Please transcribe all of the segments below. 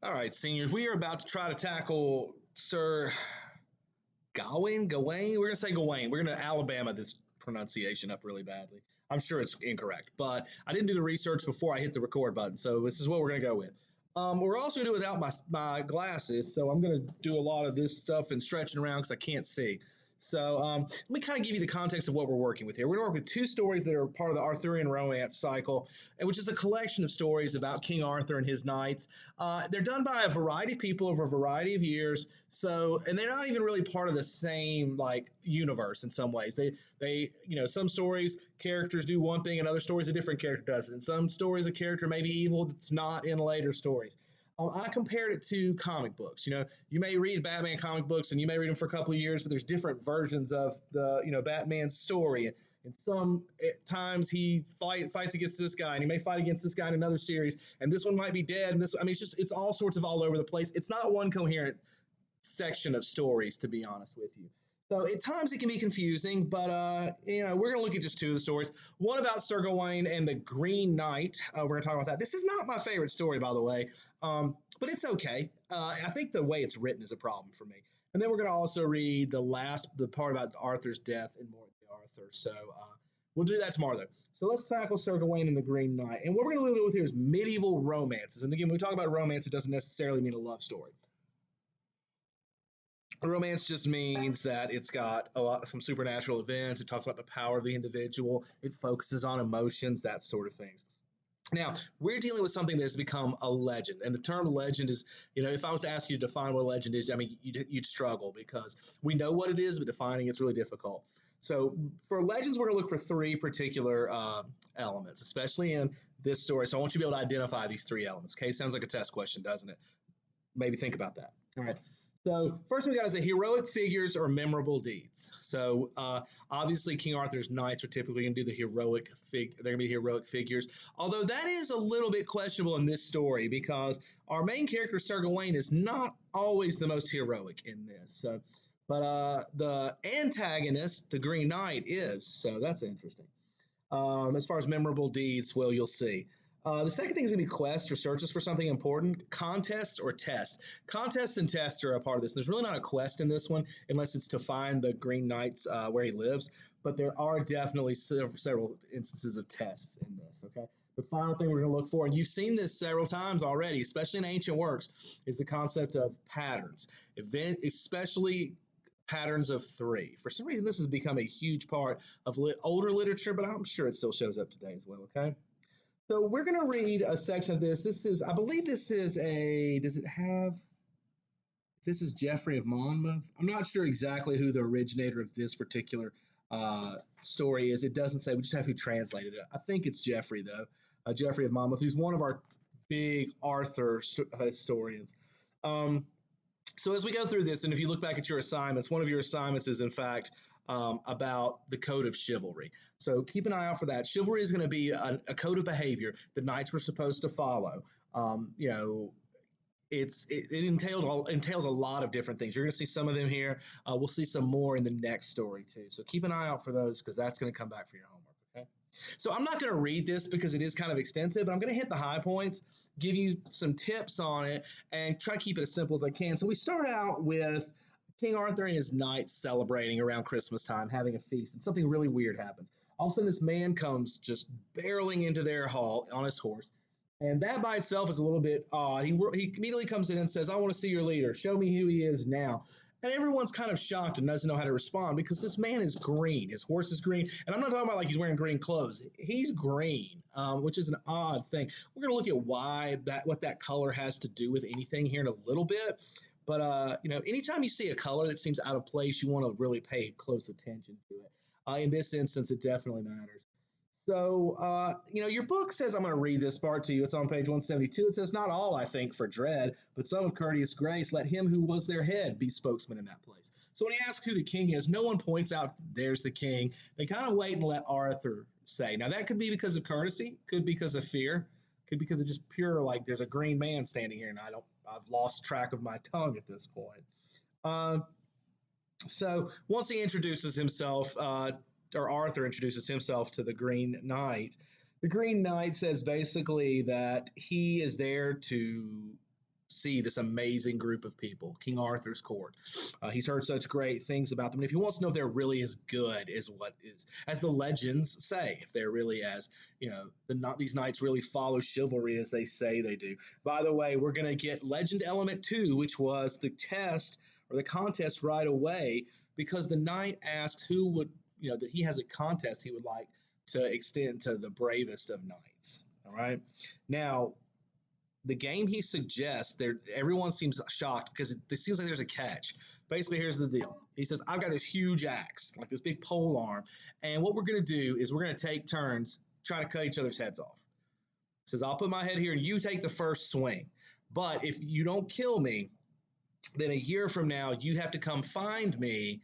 All right, seniors, we are about to try to tackle Sir Gawain. We're going to say Gawain. We're going to Alabama this pronunciation up really badly. I'm sure it's incorrect, but I didn't do the research before I hit the record button, so this is what we're going to go with. We're also going to do it without my glasses, so I'm going to do a lot of this stuff and stretching around because I can't see. So let me kind of give you the context of what we're working with here. We're going to work with two stories that are part of the Arthurian romance cycle, which is a collection of stories about King Arthur and his knights. They're done by a variety of people over a variety of years. So, and they're not even really part of the same like universe in some ways. Some stories characters do one thing, and other stories a different character does it. In some stories, a character may be evil that's not in later stories. I compared it to comic books. You may read Batman comic books and you may read them for a couple of years, but there's different versions of the Batman's story. And some times he fights against this guy, and he may fight against this guy in another series, and this one might be dead. And it's all sorts of all over the place. It's not one coherent section of stories, to be honest with you. So at times it can be confusing, but we're going to look at just two of the stories. One about Sir Gawain and the Green Knight. We're going to talk about that. This is not my favorite story, by the way, but it's okay. I think the way it's written is a problem for me. And then we're going to also read the part about Arthur's death and more of Arthur. So we'll do that tomorrow, though. So let's tackle Sir Gawain and the Green Knight. And what we're going to deal with here is medieval romances. And again, when we talk about romance, it doesn't necessarily mean a love story. Romance just means that it's got some supernatural events. It talks about the power of the individual. It focuses on emotions, that sort of things. Now, we're dealing with something that has become a legend. And the term legend is, if I was to ask you to define what a legend is, you'd struggle because we know what it is, but defining it's really difficult. So for legends, we're going to look for three particular elements, especially in this story. So I want you to be able to identify these three elements. Okay, sounds like a test question, doesn't it? Maybe think about that. All right. So first we got to say heroic figures or memorable deeds. So obviously King Arthur's knights are typically going to do the heroic they're going to be heroic figures. Although that is a little bit questionable in this story because our main character Sir Gawain is not always the most heroic in this. But the antagonist, the Green Knight, is. So that's interesting. As far as memorable deeds, well, you'll see. The second thing is going to be quests or searches for something important, contests or tests. Contests and tests are a part of this. There's really not a quest in this one unless it's to find the Green Knight's where he lives, but there are definitely several instances of tests in this, okay? The final thing we're going to look for, and you've seen this several times already, especially in ancient works, is the concept of patterns, especially patterns of three. For some reason, this has become a huge part of older literature, but I'm sure it still shows up today as well, okay? So we're going to read a section of this. This is Geoffrey of Monmouth. I'm not sure exactly who the originator of this particular story is. It doesn't say. We just have who translated it. I think it's Geoffrey, though. Geoffrey of Monmouth, who's one of our big Arthur historians. So as we go through this, and if you look back at your assignments, one of your assignments is, in fact, about the code of chivalry. So keep an eye out for that. Chivalry is going to be a code of behavior that knights were supposed to follow. It entails a lot of different things. You're going to see some of them here. We'll see some more in the next story too. So keep an eye out for those because that's going to come back for your homework. Okay. So I'm not going to read this because it is kind of extensive, but I'm going to hit the high points, give you some tips on it, and try to keep it as simple as I can. So we start out with King Arthur and his knights celebrating around Christmas time, having a feast, and something really weird happens. All of a sudden, this man comes just barreling into their hall on his horse, and that by itself is a little bit odd. He immediately comes in and says, "I want to see your leader. Show me who he is now." And everyone's kind of shocked and doesn't know how to respond because this man is green. His horse is green. And I'm not talking about like he's wearing green clothes. He's green, which is an odd thing. We're going to look at what that color has to do with anything here in a little bit. But, anytime you see a color that seems out of place, you want to really pay close attention to it. In this instance, it definitely matters. So, your book says, I'm going to read this part to you. It's on page 172. It says, not all, I think, for dread, but some of courteous grace, let him who was their head be spokesman in that place. So when he asks who the king is, no one points out, there's the king. They kind of wait and let Arthur say. Now, that could be because of courtesy, could be because of fear, could be because of just pure, like, there's a green man standing here, and I've lost track of my tongue at this point. So once he introduces himself, or Arthur introduces himself to the Green Knight. The Green Knight says basically that he is there to see this amazing group of people, King Arthur's court. He's heard such great things about them, and if he wants to know if they're really as good as what is, as the legends say, if they're really as, these knights really follow chivalry as they say they do. By the way, we're going to get Legend Element 2, which was the test or the contest right away, because the knight asked who would, that he has a contest he would like to extend to the bravest of knights. All right. Now, the game he suggests, there everyone seems shocked because it seems like there's a catch. Basically, here's the deal. He says, I've got this huge axe, like this big pole arm, and what we're going to do is we're going to take turns trying to cut each other's heads off. He says, I'll put my head here and you take the first swing. But if you don't kill me, then a year from now, you have to come find me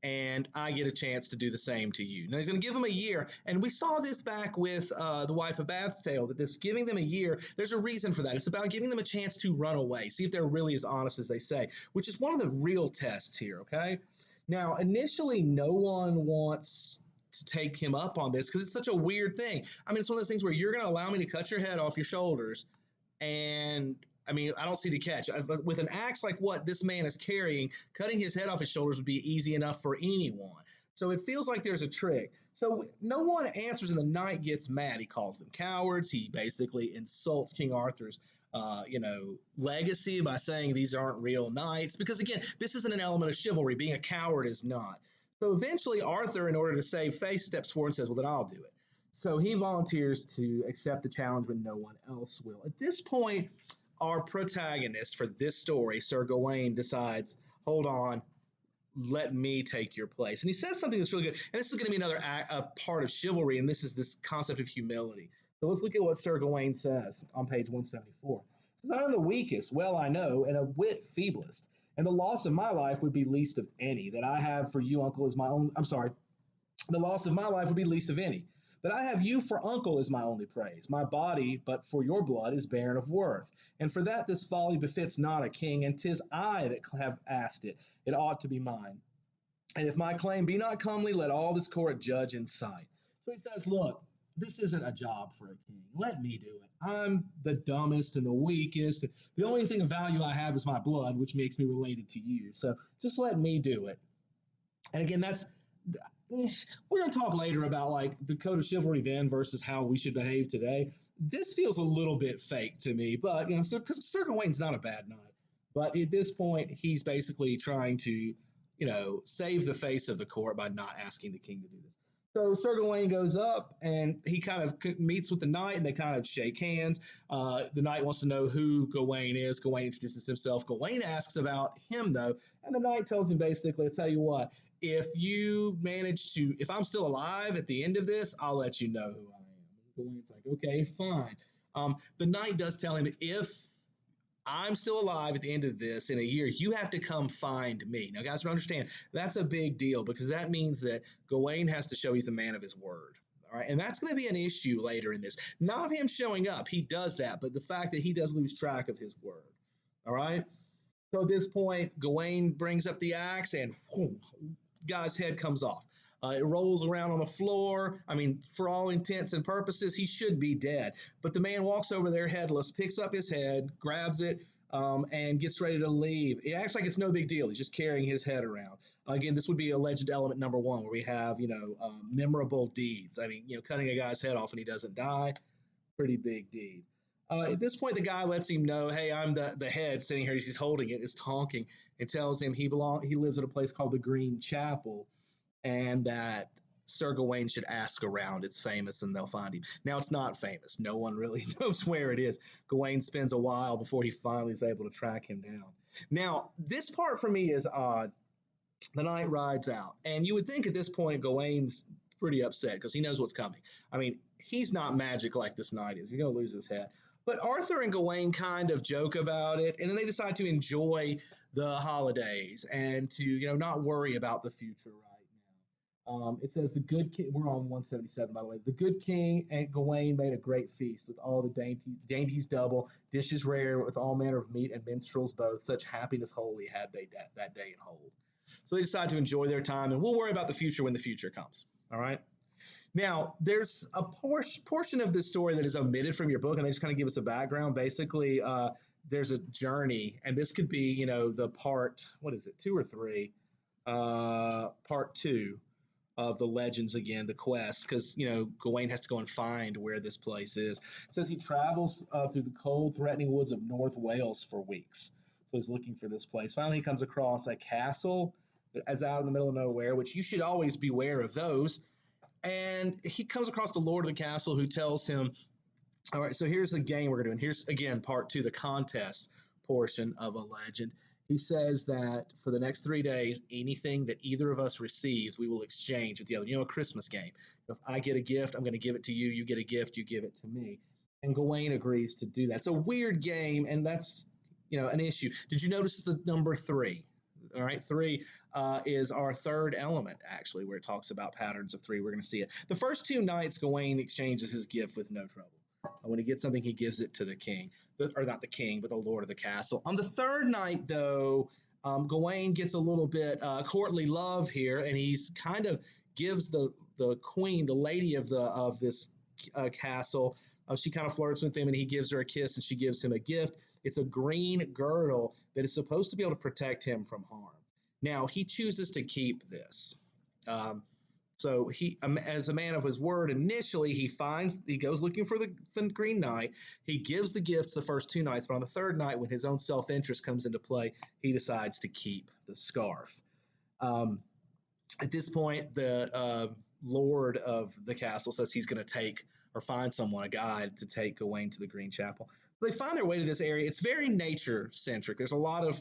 and I get a chance to do the same to you. Now he's going to give them a year, and we saw this back with the wife of Bath's Tale, that this giving them a year, there's a reason for that. It's about giving them a chance to run away, see if they're really as honest as they say, which is one of the real tests here, okay? Now, initially, no one wants to take him up on this because it's such a weird thing. I mean, it's one of those things where you're going to allow me to cut your head off your shoulders, and I mean, I don't see the catch. With an axe like what this man is carrying, cutting his head off his shoulders would be easy enough for anyone. So it feels like there's a trick. So no one answers, and the knight gets mad. He calls them cowards. He basically insults King Arthur's, legacy by saying these aren't real knights. Because again, this isn't an element of chivalry. Being a coward is not. So eventually, Arthur, in order to save face, steps forward and says, "Well, then I'll do it." So he volunteers to accept the challenge when no one else will. At this point, our protagonist for this story, Sir Gawain, decides, hold on, let me take your place. And he says something that's really good. And this is going to be another part of chivalry, and this is this concept of humility. So let's look at what Sir Gawain says on page 174. He says, I am the weakest, well I know, and a whit feeblest, and the loss of my life would be least of any. That I have for you, uncle, is my own. I'm sorry. The loss of my life would be least of any. That I have you for uncle is my only praise. My body, but for your blood, is barren of worth. And for that this folly befits not a king, and 'tis I that have asked it. It ought to be mine. And if my claim be not comely, let all this court judge in sight. So he says, look, this isn't a job for a king. Let me do it. I'm the dumbest and the weakest. The only thing of value I have is my blood, which makes me related to you. So just let me do it. And again, we're going to talk later about like the code of chivalry then versus how we should behave today. This feels a little bit fake to me, but so because Sir Gawain's not a bad knight, but at this point he's basically trying to, save the face of the court by not asking the king to do this. So Sir Gawain goes up and he kind of meets with the knight and they kind of shake hands. The knight wants to know who Gawain is. Gawain introduces himself. Gawain asks about him though, and the knight tells him basically, I'll tell you what, if I'm still alive at the end of this, I'll let you know who I am. Gawain's like, okay, fine. The knight does tell him, if I'm still alive at the end of this in a year, you have to come find me. Now, guys, understand, that's a big deal because that means that Gawain has to show he's a man of his word. All right, and that's going to be an issue later in this. Not him showing up, he does that, but the fact that he does lose track of his word. All right. So at this point, Gawain brings up the axe and whoom, guy's head comes off. It rolls around on the floor. I mean, for all intents and purposes, he should be dead. But the man walks over there headless, picks up his head, grabs it, and gets ready to leave. It acts like it's no big deal. He's just carrying his head around. Again, this would be a legend element number one, where we have, memorable deeds. I mean, cutting a guy's head off and he doesn't die, pretty big deed. At this point, the guy lets him know, hey, I'm the head sitting here. He's holding it, is talking, and tells him he lives at a place called the Green Chapel, and that Sir Gawain should ask around. It's famous and they'll find him. Now, it's not famous. No one really knows where it is. Gawain spends a while before he finally is able to track him down. Now, this part for me is odd. The knight rides out, and you would think at this point Gawain's pretty upset because he knows what's coming. I mean, he's not magic like this knight is. He's going to lose his head. But Arthur and Gawain kind of joke about it, and then they decide to enjoy the holidays and to, not worry about the future right now. It says the good king, we're on 177, by the way. The good king and Gawain made a great feast with all the dainties double, dishes rare with all manner of meat and minstrels both. Such happiness wholly had they that day in hold. So they decide to enjoy their time, and we'll worry about the future when the future comes. All right. Now, there's a portion of this story that is omitted from your book, and they just kind of give us a background. Basically, there's a journey, and this could be, the part, what is it, 2 or 3, part 2 of the legends again, the quest, because Gawain has to go and find where this place is. It says he travels through the cold, threatening woods of North Wales for weeks. So he's looking for this place. Finally, he comes across a castle that's out in the middle of nowhere, which you should always beware of those. And he comes across the lord of the castle, who tells him, all right, so here's the game we're doing. Here's, again, part 2, the contest portion of a legend. He says that for the next 3 days, anything that either of us receives, we will exchange with the other. A Christmas game. If I get a gift, I'm going to give it to you. You get a gift, you give it to me. And Gawain agrees to do that. It's a weird game, and that's, an issue. Did you notice the number 3? All right, 3 is our third element, actually, where it talks about patterns of 3. We're going to see it. The first 2 nights, Gawain exchanges his gift with no trouble. When he gets something, he gives it to the king, or not the king, but the lord of the castle. On the third night, though, Gawain gets a little bit courtly love here, and he's kind of gives the queen, the lady of this castle. She kind of flirts with him, and he gives her a kiss, and she gives him a gift. It's a green girdle that is supposed to be able to protect him from harm. Now, he chooses to keep this. So he, as a man of his word, initially he goes looking for the Green Knight. He gives the gifts the first 2 nights, but on the third night, when his own self-interest comes into play, he decides to keep the scarf. At this point, the lord of the castle says he's going to take or find someone, a guide, to take Gawain to the Green Chapel. They find their way to this area. It's very nature-centric. There's a lot of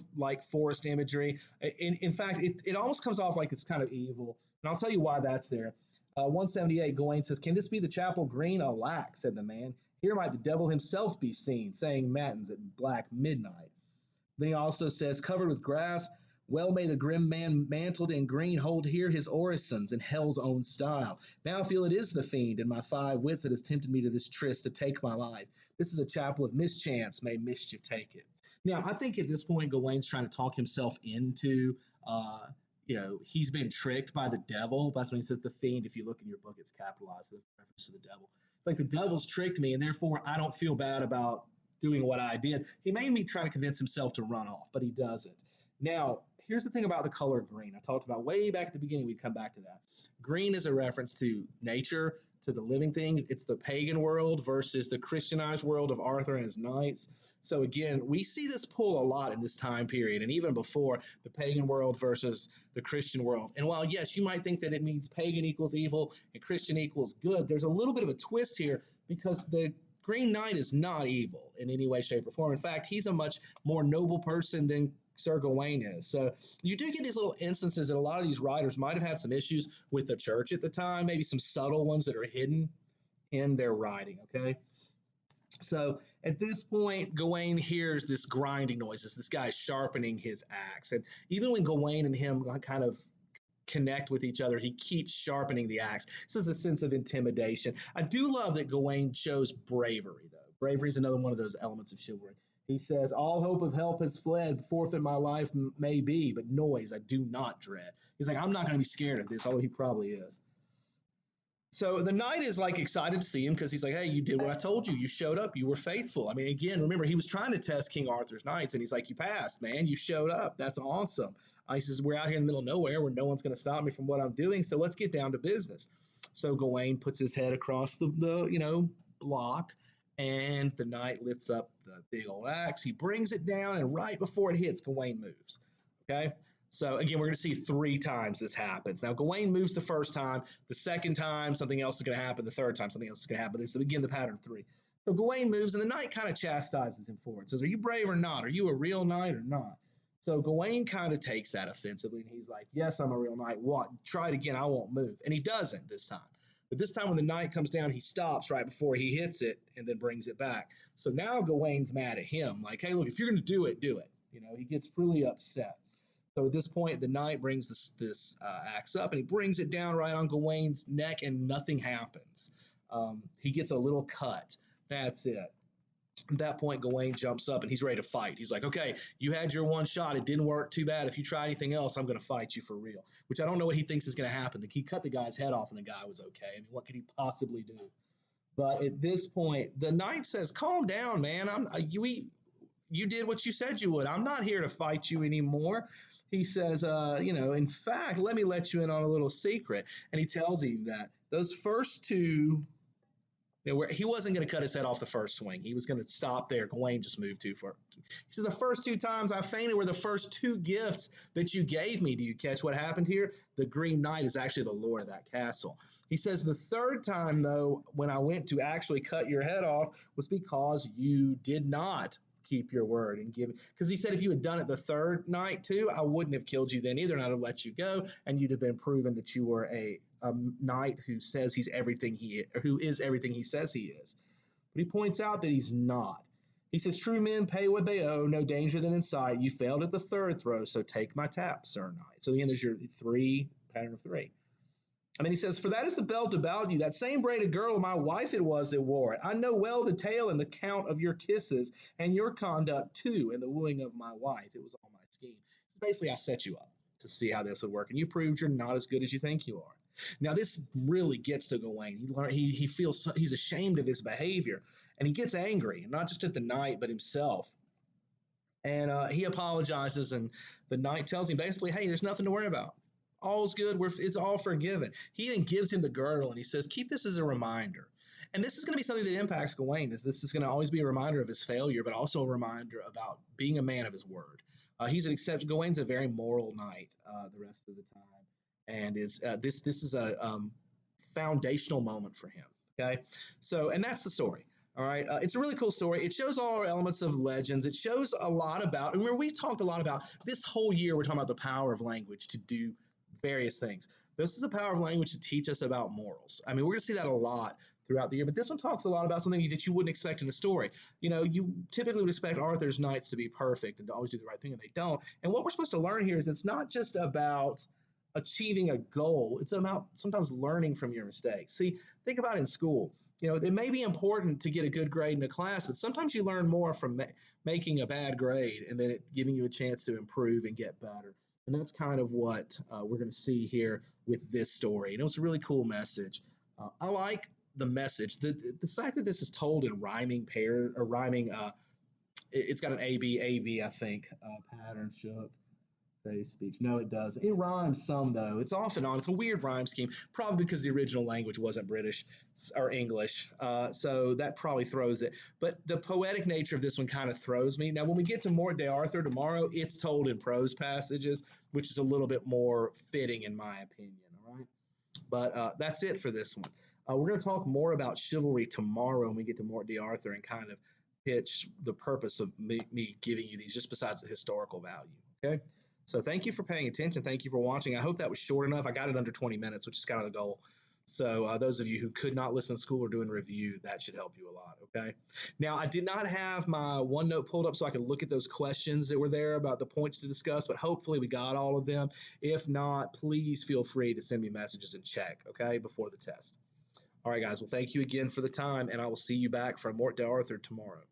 forest imagery. In fact, it almost comes off like it's kind of evil. And I'll tell you why that's there. 178, Gawain says, "Can this be the chapel green?" "Alack," said the man. "Here might the devil himself be seen, saying matins at black midnight." Then he also says, "Covered with grass, well may the grim man mantled in green hold here his orisons in hell's own style. Now I feel it is the fiend in my 5 wits that has tempted me to this tryst to take my life. This is a chapel of mischance, may mischief take it." Now, I think at this point, Gawain's trying to talk himself into, he's been tricked by the devil. That's when he says the fiend. If you look in your book, it's capitalized with reference to the devil. It's like the devil's tricked me, and therefore I don't feel bad about doing what I did. He made me try to convince himself to run off, but he doesn't. Now, here's the thing about the color green. I talked about way back at the beginning. We'd come back to that. Green is a reference to nature, to the living things. It's the pagan world versus the Christianized world of Arthur and his knights. So again, we see this pull a lot in this time period, and even before, the pagan world versus the Christian world. And while, yes, you might think that it means pagan equals evil and Christian equals good, there's a little bit of a twist here, because the Green Knight is not evil in any way, shape, or form. In fact, he's a much more noble person than Sir Gawain is. So you do get these little instances that a lot of these writers might have had some issues with the church at the time, maybe some subtle ones that are hidden in their writing, okay? So at this point, Gawain hears this grinding noise as this guy is sharpening his axe. And even when Gawain and him kind of connect with each other, he keeps sharpening the axe. This is a sense of intimidation. I do love that Gawain shows bravery, though. Bravery is another one of those elements of chivalry. He says, "All hope of help has fled, forfeit my life may be, but noise I do not dread." He's like, I'm not going to be scared of this, although he probably is. So the knight is like excited to see him, because he's like, "Hey, you did what I told you. You showed up. You were faithful." I mean, again, remember, he was trying to test King Arthur's knights, and he's like, "You passed, man. You showed up. That's awesome." He says, "We're out here in the middle of nowhere where no one's going to stop me from what I'm doing, so let's get down to business." So Gawain puts his head across the block, and the knight lifts up the big old axe. He brings it down, and right before it hits, Gawain moves. Okay? So again, we're going to see 3 times this happens. Now, Gawain moves the first time. The second time, something else is going to happen. The third time, something else is going to happen. So again, the pattern 3. So Gawain moves, and the knight kind of chastises him for it. Says, "Are you brave or not? Are you a real knight or not?" So Gawain kind of takes that offensively, and he's like, "Yes, I'm a real knight. What? Try it again. I won't move." And he doesn't this time. But this time when the knight comes down, he stops right before he hits it and then brings it back. So now Gawain's mad at him. Like, "Hey, look, if you're going to do it, do it." He gets really upset. So at this point, the knight brings this axe up, and he brings it down right on Gawain's neck, and nothing happens. He gets a little cut. That's it. At that point, Gawain jumps up, and he's ready to fight. He's like, "Okay, you had your one shot. It didn't work too bad. If you try anything else, I'm going to fight you for real," which I don't know what he thinks is going to happen. He cut the guy's head off, and the guy was okay. I mean, what could he possibly do? But at this point, the knight says, "Calm down, man. you did what you said you would. I'm not here to fight you anymore. He says, in fact, let me let you in on a little secret. And he tells him that those first two, where he wasn't going to cut his head off the first swing. He was going to stop there. Gawain just moved too far. He says, the first two times I fainted were the first two gifts that you gave me. Do you catch what happened here? The Green Knight is actually the lord of that castle. He says, the third time, though, when I went to actually cut your head off was because you did not keep your word and give, because he said if you had done it the third night too, I wouldn't have killed you then either, and I'd have let you go, and you'd have been proven that you were a knight who says he's everything he is, or who is everything he says he is. But he points out that he's not. He says, true men pay what they owe, no danger than in sight. You failed at the third throw, so take my tap, sir knight. So again, there's your three, pattern of three. And then he says, for that is the belt about you, that same braided girdle my wife it was that wore it. I know well the tale and the count of your kisses, and your conduct too in the wooing of my wife. It was all my scheme. So basically, I set you up to see how this would work, and you proved you're not as good as you think you are. Now, this really gets to Gawain. He feels he's ashamed of his behavior, and he gets angry, not just at the knight, but himself. And he apologizes, and the knight tells him basically, hey, there's nothing to worry about. All's good. It's all forgiven. He even gives him the girdle, and he says, keep this as a reminder. And this is going to be something that impacts Gawain. This is going to always be a reminder of his failure, but also a reminder about being a man of his word. He's an exception. Gawain's a very moral knight the rest of the time, and this is a foundational moment for him. Okay, so and that's the story. All right, it's a really cool story. It shows all our elements of legends. It shows a lot about, and we've talked a lot about this whole year. We're talking about the power of language to do various things. This is a power of language to teach us about morals. I mean, we're going to see that a lot throughout the year, but this one talks a lot about something that you wouldn't expect in a story. You typically would expect Arthur's knights to be perfect and to always do the right thing, and they don't. And what we're supposed to learn here is it's not just about achieving a goal. It's about sometimes learning from your mistakes. See, think about in school. It may be important to get a good grade in a class, but sometimes you learn more from making a bad grade and then it giving you a chance to improve and get better. And that's kind of what we're going to see here with this story. And it was a really cool message. I like the message. The fact that this is told in rhyming pair or rhyming, it's got an A-B, I think, pattern, shook, face, speech. No, it does. It rhymes some, though. It's off and on. It's a weird rhyme scheme, probably because the original language wasn't British or English. So that probably throws it. But the poetic nature of this one kind of throws me. Now, when we get to Mort d'Arthur tomorrow, it's told in prose passages, which is a little bit more fitting, in my opinion. All right. But that's it for this one. We're going to talk more about chivalry tomorrow when we get to Mort d'Arthur and kind of pitch the purpose of me giving you these, just besides the historical value. Okay. So thank you for paying attention. Thank you for watching. I hope that was short enough. I got it under 20 minutes, which is kind of the goal. So those of you who could not listen to school or doing review, that should help you a lot, okay? Now, I did not have my OneNote pulled up so I could look at those questions that were there about the points to discuss, but hopefully we got all of them. If not, please feel free to send me messages and check, okay, before the test. All right, guys. Well, thank you again for the time, and I will see you back from Mort d'Arthur tomorrow.